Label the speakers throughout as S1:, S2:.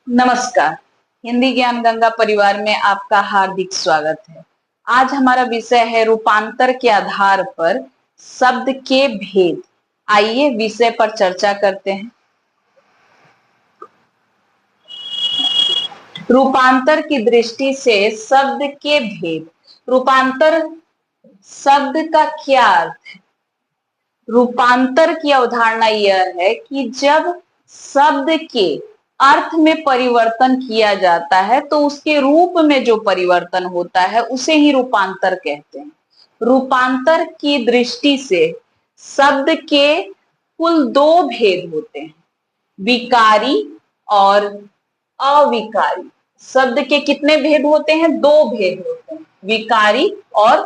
S1: नमस्कार। हिंदी ज्ञान गंगा परिवार में आपका हार्दिक स्वागत है। आज हमारा विषय है रूपांतर के आधार पर शब्द के भेद। आइए विषय पर चर्चा करते हैं। रूपांतर की दृष्टि से शब्द के भेद। रूपांतर शब्द का क्या अर्थ है? रूपांतर की अवधारणा यह है कि जब शब्द के अर्थ में परिवर्तन किया जाता है तो उसके रूप में जो परिवर्तन होता है उसे ही रूपांतर कहते हैं। रूपांतर की दृष्टि से शब्द के कुल दो भेद होते हैं, विकारी और अविकारी। शब्द के कितने भेद होते हैं? दो भेद होते हैं, विकारी और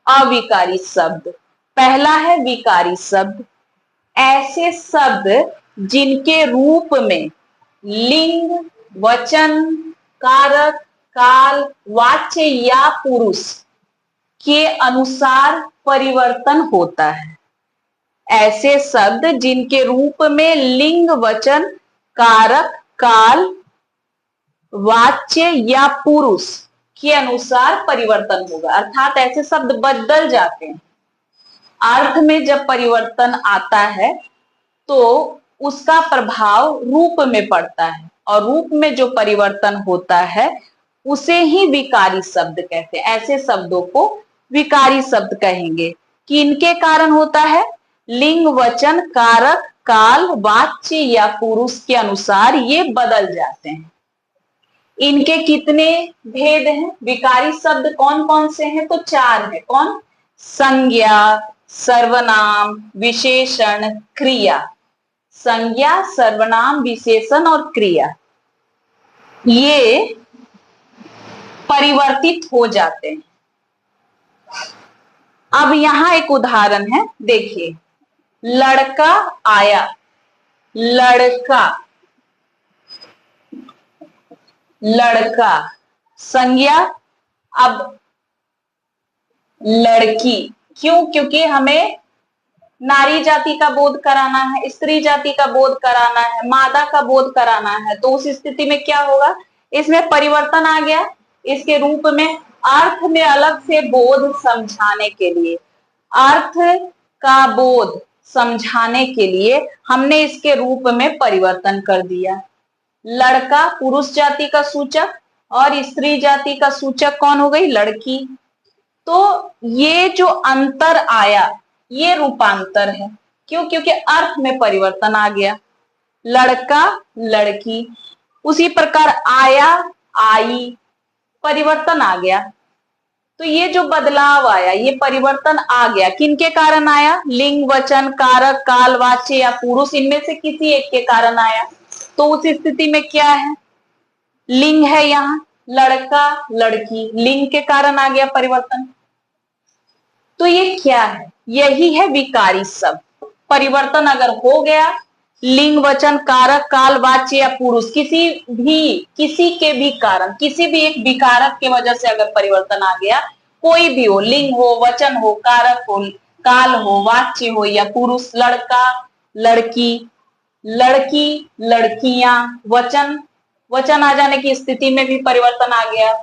S1: अविकारी शब्द। पहला है विकारी शब्द, ऐसे शब्द जिनके रूप में लिंग, वचन, कारक, काल, वाच्य या पुरुष के अनुसार परिवर्तन होता है। ऐसे शब्द जिनके रूप में लिंग, वचन, कारक, काल, वाच्य या पुरुष के अनुसार परिवर्तन होगा, अर्थात ऐसे शब्द बदल जाते हैं। अर्थ में जब परिवर्तन आता है तो उसका प्रभाव रूप में पड़ता है और रूप में जो परिवर्तन होता है उसे ही विकारी शब्द कहते हैं। ऐसे शब्दों को विकारी शब्द कहेंगे कि इनके कारण होता है लिंग, वचन, कारक, काल, वाच्य या पुरुष के अनुसार ये बदल जाते हैं। इनके कितने भेद हैं? विकारी शब्द कौन कौन से हैं? तो चार है। कौन? संज्ञा, सर्वनाम, विशेषण, क्रिया। संज्ञा, सर्वनाम, विशेषण और क्रिया ये परिवर्तित हो जाते हैं। अब यहां एक उदाहरण है, देखिए, लड़का आया, लड़का, लड़का संज्ञा। अब लड़की, क्यों? क्योंकि हमें नारी जाति का बोध कराना है, स्त्री जाति का बोध कराना है, मादा का बोध कराना है, तो उस स्थिति में क्या होगा? इसमें परिवर्तन आ गया। इसके रूप में अर्थ में अलग से बोध समझाने के लिए, अर्थ का बोध समझाने के लिए हमने इसके रूप में परिवर्तन कर दिया। लड़का पुरुष जाति का सूचक और स्त्री जाति का सूचक कौन हो गई? लड़की। तो ये जो अंतर आया ये रूपांतर है। क्यों? क्योंकि अर्थ में परिवर्तन आ गया। लड़का, लड़की, उसी प्रकार आया, आई, परिवर्तन आ गया। तो ये जो बदलाव आया, ये परिवर्तन आ गया, किनके कारण आया? लिंग, वचन, कारक, काल, वाच्य या पुरुष, इनमें से किसी एक के कारण आया। तो उस स्थिति में क्या है? लिंग है यहां, लड़का, लड़की, लिंग के कारण आ गया परिवर्तन। तो ये क्या है? यही है विकारी शब्द। परिवर्तन अगर हो गया, लिंग, वचन, कारक, काल, वाच्य या पुरुष, किसी के भी कारण, किसी भी एक विकारक के वजह से अगर परिवर्तन आ गया, कोई भी हो, लिंग हो, वचन हो, कारक हो, काल हो, वाच्य हो या पुरुष, लड़का, लड़की, लड़की, लड़कियां, वचन आ जाने की स्थिति में भी परिवर्तन आ गया।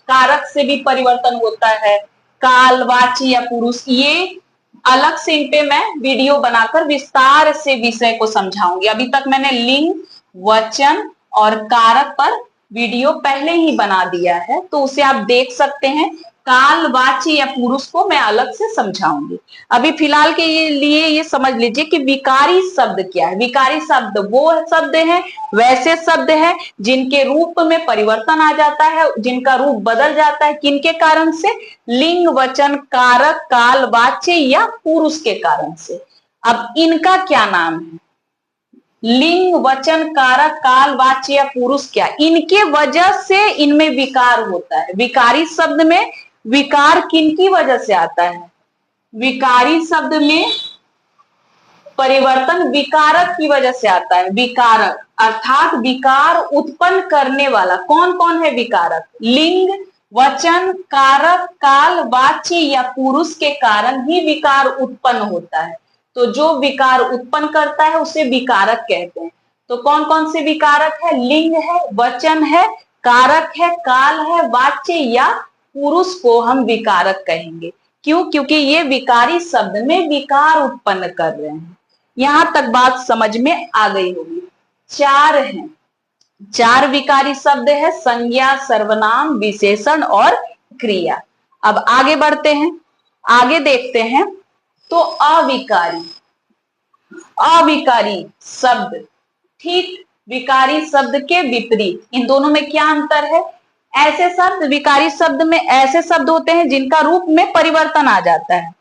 S1: कारक से भी परिवर्तन होता है, काल, वाच्य या पुरुष। ये अलग से इन पे मैं वीडियो बनाकर विस्तार से विषय को समझाऊंगी। अभी तक मैंने लिंग, वचन और कारक पर वीडियो पहले ही बना दिया है, तो उसे आप देख सकते हैं। काल, वाच्य या पुरुष को मैं अलग से समझाऊंगी। अभी फिलहाल के लिए ये समझ लीजिए कि विकारी शब्द क्या है। विकारी शब्द वो शब्द हैं, वैसे शब्द हैं जिनके रूप में परिवर्तन आ जाता है, जिनका रूप बदल जाता है। किनके कारण से? लिंग, वचन, कारक, काल, वाच्य या पुरुष के कारण से। अब इनका क्या नाम है? लिंग, वचन, कारक, काल, वाच्य या पुरुष, क्या इनके वजह से इनमें विकार होता है। विकारी शब्द में विकार किनकी वजह से आता है? विकारी शब्द में परिवर्तन विकारक की वजह से आता है। विकारक अर्थात विकार उत्पन्न करने वाला। कौन कौन है विकारक? लिंग, वचन, कारक, काल, वाच्य या पुरुष के कारण ही विकार उत्पन्न होता है। तो जो विकार उत्पन्न करता है उसे विकारक कहते हैं। तो कौन कौन से विकारक है? लिंग है, वचन है, कारक है, काल है, वाच्य या पुरुष को हम विकारक कहेंगे। क्यों? क्योंकि ये विकारी शब्द में विकार उत्पन्न कर रहे हैं। यहां तक बात समझ में आ गई होगी। चार हैं, चार विकारी शब्द है, संज्ञा, सर्वनाम, विशेषण और क्रिया। अब आगे बढ़ते हैं, आगे देखते हैं। तो अविकारी, अविकारी शब्द ठीक विकारी शब्द के विपरीत, इन दोनों में क्या अंतर है? ऐसे शब्द, विकारी शब्द में ऐसे शब्द होते हैं जिनका रूप में परिवर्तन आ जाता है।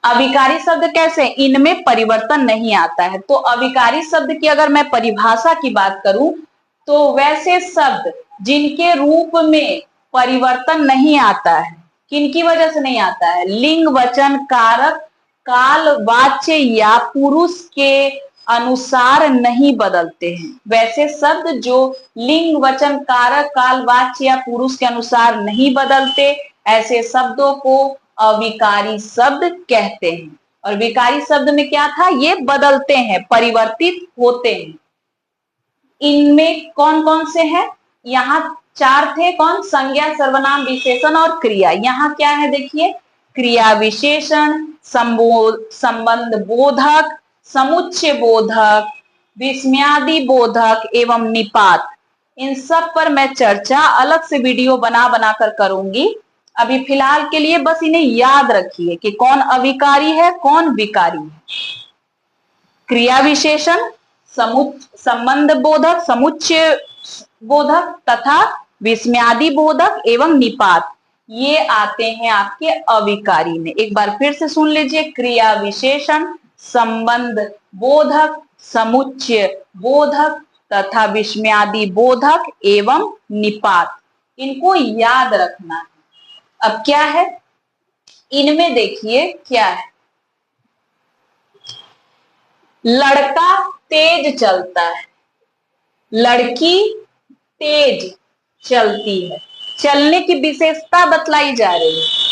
S1: अविकारी शब्द कैसे? इनमें परिवर्तन नहीं आता है। तो अविकारी शब्द की अगर मैं परिभाषा की बात करूं तो वैसे शब्द जिनके रूप में परिवर्तन नहीं आता है। किनकी वजह से नहीं आता है? लिंग, वचन, कारक, काल, वाच्य या पुरुष के अनुसार नहीं बदलते हैं। वैसे शब्द जो लिंग, वचन, कारक, काल, वाच्य या पुरुष के अनुसार नहीं बदलते, ऐसे शब्दों को अविकारी शब्द कहते हैं। और विकारी शब्द में क्या था? ये बदलते हैं, परिवर्तित होते हैं। इनमें कौन कौन से हैं? यहाँ चार थे, कौन? संज्ञा, सर्वनाम, विशेषण और क्रिया। यहाँ क्या है देखिए, क्रिया विशेषण, संबंध बोधक, समुच्चय बोधक, विस्मयादि बोधक एवं निपात। इन सब पर मैं चर्चा अलग से वीडियो बना बनाकर करूंगी। अभी फिलहाल के लिए बस इन्हें याद रखिए कि कौन अविकारी है, कौन विकारी है। क्रिया विशेषण, संबंध बोधक, समुच्चय बोधक तथा विस्मयादि बोधक एवं निपात, ये आते हैं आपके अविकारी में। एक बार फिर से सुन लीजिए, क्रिया विशेषण, संबंध बोधक, समुच्चय बोधक तथा विस्मयादि बोधक एवं निपात, इनको याद रखना है। अब क्या है इनमें? देखिए क्या है, लड़का तेज चलता है, लड़की तेज चलती है। चलने की विशेषता बतलाई जा रही है।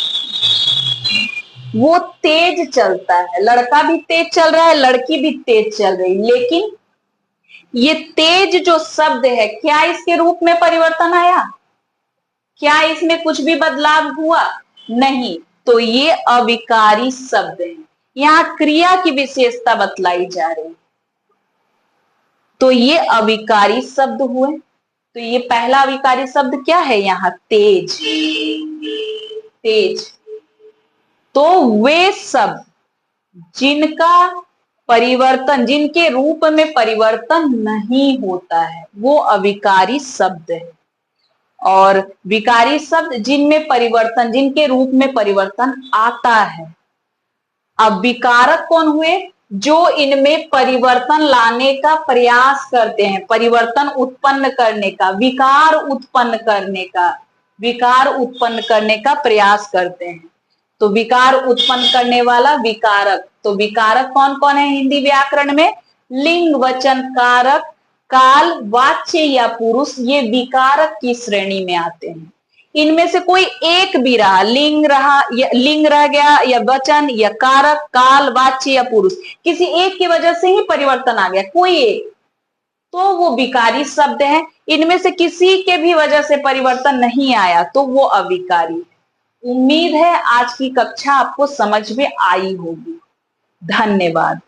S1: वो तेज चलता है, लड़का भी तेज चल रहा है, लड़की भी तेज चल रही, लेकिन ये तेज जो शब्द है, क्या इसके रूप में परिवर्तन आया? क्या इसमें कुछ भी बदलाव हुआ? नहीं। तो ये अविकारी शब्द है। यहाँ क्रिया की विशेषता बतलाई जा रही है, तो ये अविकारी शब्द हुए। तो ये पहला अविकारी शब्द क्या है? यहाँ तेज, तेज। तो वे शब्द जिनका परिवर्तन, जिनके रूप में परिवर्तन नहीं होता है, वो अविकारी शब्द है। और विकारी शब्द जिनमें परिवर्तन, जिनके रूप में परिवर्तन आता है। अब विकारक कौन हुए? जो इनमें परिवर्तन लाने का प्रयास करते हैं, परिवर्तन उत्पन्न करने का, विकार उत्पन्न करने का, विकार उत्पन्न करने का प्रयास करते हैं। तो विकार उत्पन्न करने वाला विकारक। तो विकारक कौन कौन है हिंदी व्याकरण में? लिंग, वचन, कारक, काल, वाच्य या पुरुष, ये विकारक की श्रेणी में आते हैं। इनमें से कोई एक भी रहा, लिंग रहा या लिंग रह गया, या वचन या कारक, काल, वाच्य या पुरुष, किसी एक की वजह से ही परिवर्तन आ गया, कोई एक, तो वो विकारी शब्द है। इनमें से किसी के भी वजह से परिवर्तन नहीं आया तो वो अविकारी है। उम्मीद है आज की कक्षा आपको समझ में आई होगी। धन्यवाद।